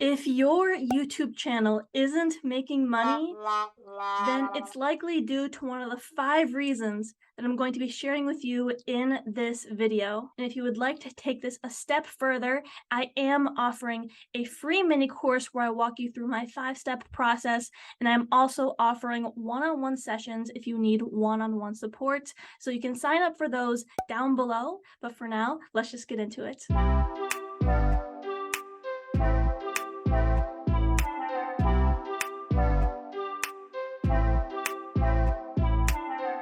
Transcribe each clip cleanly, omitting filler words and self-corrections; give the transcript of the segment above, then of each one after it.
If your YouTube channel isn't making money, then it's likely due to one of the 5 reasons that I'm going to be sharing with you in this video. And if you would like to take this a step further, I am offering a free mini course where I walk you through my 5-step process. And I'm also offering one-on-one sessions if you need one-on-one support. So you can sign up for those down below. But for now, let's just get into it.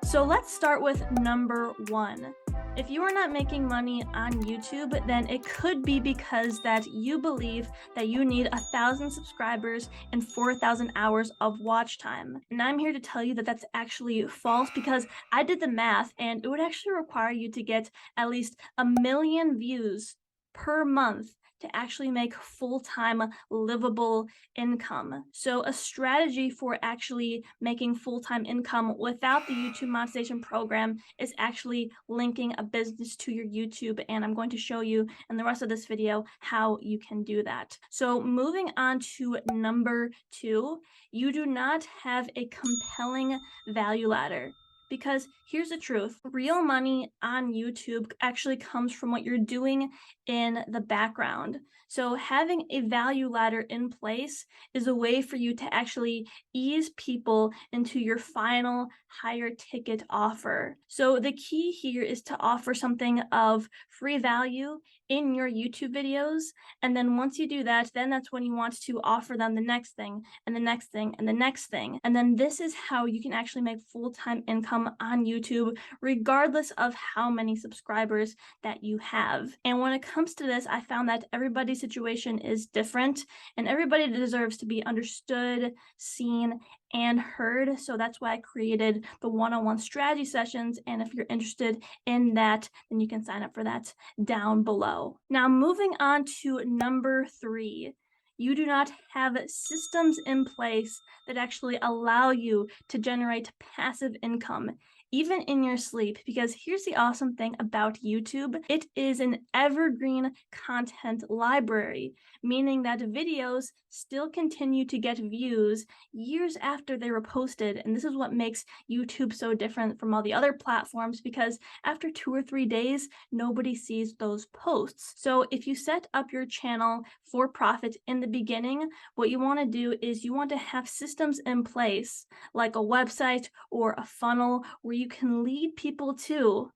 So let's start with number 1. If you are not making money on YouTube, then it could be because that you believe that you need 1,000 subscribers and 4,000 hours of watch time. And I'm here to tell you that that's actually false, because I did the math and it would actually require you to get at least 1 million views per month to actually make full-time livable income. So a strategy for actually making full-time income without the YouTube monetization program is actually linking a business to your YouTube, and I'm going to show you in the rest of this video how you can do that. So moving on to number 2, you do not have a compelling value ladder. Because here's the truth, real money on YouTube actually comes from what you're doing in the background. So having a value ladder in place is a way for you to actually ease people into your final higher ticket offer. So the key here is to offer something of free value in your YouTube videos. And then once you do that, then that's when you want to offer them the next thing and the next thing and the next thing. And then this is how you can actually make full-time income on YouTube, regardless of how many subscribers that you have. And when it comes to this, I found that everybody's situation is different and everybody deserves to be understood, seen, and heard. So that's why I created the one-on-one strategy sessions. And if you're interested in that, then you can sign up for that down below. Now, moving on to number 3. You do not have systems in place that actually allow you to generate passive income, even in your sleep. Because here's the awesome thing about YouTube. It is an evergreen content library, meaning that videos still continue to get views years after they were posted. And this is what makes YouTube so different from all the other platforms, because after 2 or 3 days, nobody sees those posts. So if you set up your channel for profit in the beginning, what you want to do is you want to have systems in place, like a website or a funnel where you can lead people to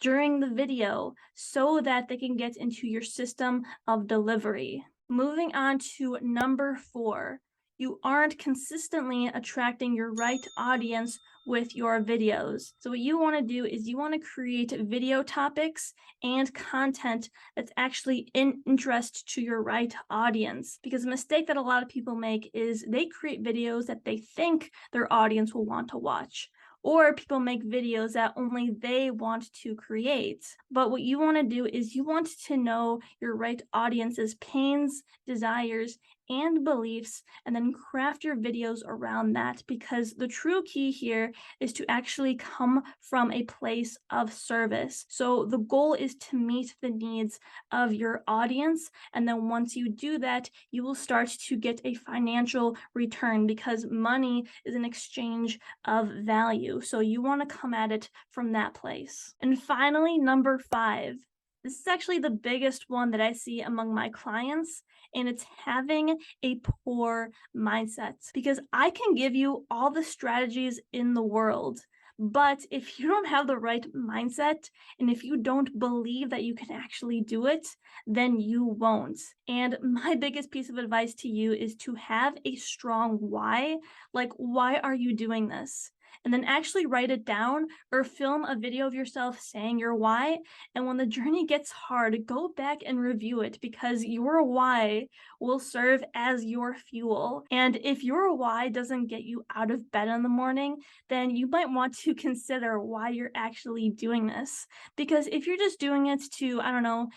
during the video so that they can get into your system of delivery. Moving on to number 4. You aren't consistently attracting your right audience with your videos. So what you want to do is you want to create video topics and content that's actually in interest to your right audience. Because a mistake that a lot of people make is they create videos that they think their audience will want to watch, or people make videos that only they want to create. But what you want to do is you want to know your right audience's pains, desires, and beliefs, and then craft your videos around that, because the true key here is to actually come from a place of service. So the goal is to meet the needs of your audience, and then once you do that, you will start to get a financial return, because money is an exchange of value. So you want to come at it from that place. And finally, number 5. This is actually the biggest one that I see among my clients, and it's having a poor mindset. Because I can give you all the strategies in the world, but if you don't have the right mindset and if you don't believe that you can actually do it, then you won't. And my biggest piece of advice to you is to have a strong why. Like, why are you doing this? And then actually write it down or film a video of yourself saying your why. And when the journey gets hard, go back and review it, because your why will serve as your fuel. And if your why doesn't get you out of bed in the morning, then you might want to consider why you're actually doing this. Because if you're just doing it to, I don't know,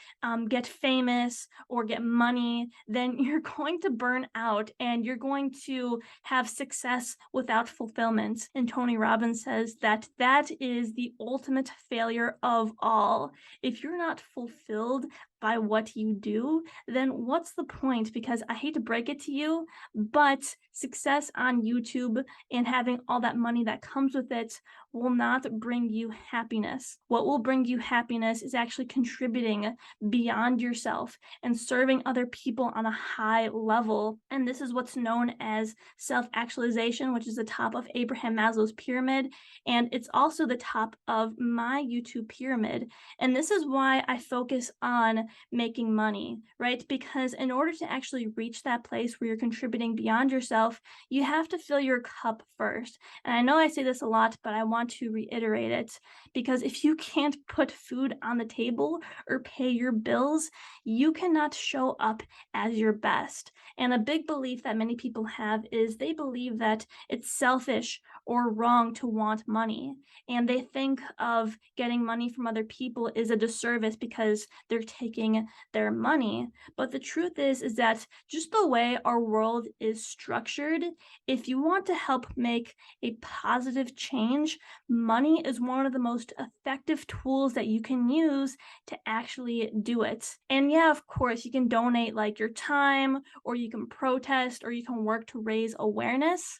get famous or get money, then you're going to burn out and you're going to have success without fulfillment. And Tony Robbins says that that is the ultimate failure of all. If you're not fulfilled by what you do, then what's the point? Because I hate to break it to you, but success on YouTube and having all that money that comes with it will not bring you happiness. What will bring you happiness is actually contributing beyond yourself and serving other people on a high level. And this is what's known as self-actualization, which is the top of Abraham Maslow's pyramid. And it's also the top of my YouTube pyramid. And this is why I focus on making money, right? Because in order to actually reach that place where you're contributing beyond yourself, you have to fill your cup first. And I know I say this a lot, but I want to reiterate it, because if you can't put food on the table or pay your bills, you cannot show up as your best. And a big belief that many people have is they believe that it's selfish or wrong to want money. And they think of getting money from other people is a disservice because they're taking their money. But the truth is that just the way our world is structured, if you want to help make a positive change, money is one of the most effective tools that you can use to actually do it. And yeah, of course, you can donate like your time, or you can protest, or you can work to raise awareness,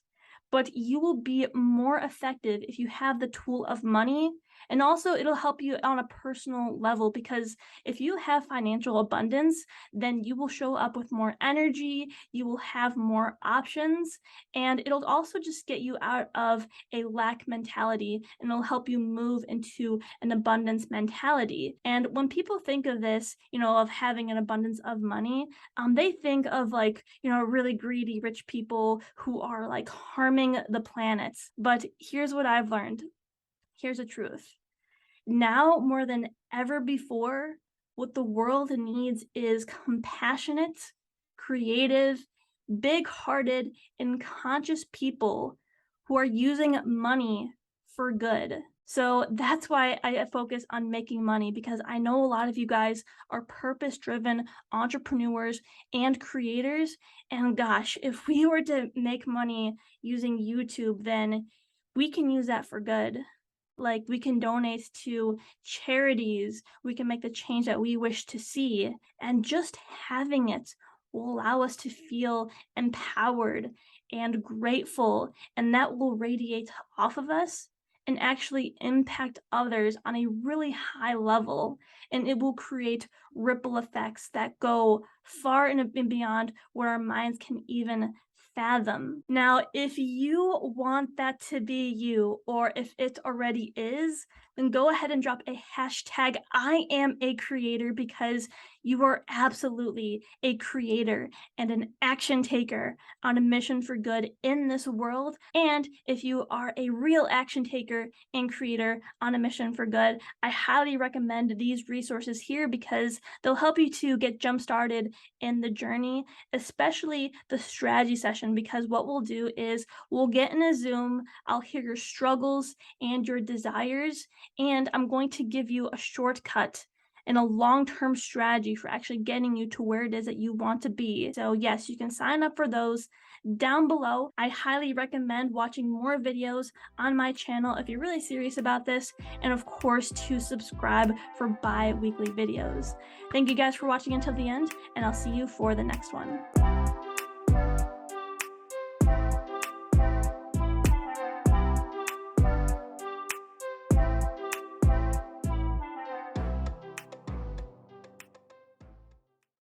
but you will be more effective if you have the tool of money. And also it'll help you on a personal level, because if you have financial abundance, then you will show up with more energy, you will have more options, and it'll also just get you out of a lack mentality, and it'll help you move into an abundance mentality. And when people think of this, of having an abundance of money, they think of like, really greedy rich people who are like harming the planet. But here's what I've learned. Here's the truth. Now more than ever before, what the world needs is compassionate, creative, big-hearted, and conscious people who are using money for good. So that's why I focus on making money, because I know a lot of you guys are purpose-driven entrepreneurs and creators. And gosh, if we were to make money using YouTube, then we can use that for good. Like, we can donate to charities, we can make the change that we wish to see, and just having it will allow us to feel empowered and grateful, and that will radiate off of us and actually impact others on a really high level. And it will create ripple effects that go far and beyond what our minds can even fathom. Now, if you want that to be you, or if it already is, then go ahead and drop a hashtag I am a creator, because you are absolutely a creator and an action taker on a mission for good in this world. And if you are a real action taker and creator on a mission for good, I highly recommend these resources here, because they'll help you to get jump started in the journey, especially the strategy session, because what we'll do is we'll get in a Zoom, I'll hear your struggles and your desires, and I'm going to give you a shortcut and a long-term strategy for actually getting you to where it is that you want to be. So yes, you can sign up for those down below. I highly recommend watching more videos on my channel if you're really serious about this, and of course to subscribe for bi-weekly videos. Thank you guys for watching until the end, and I'll see you for the next one.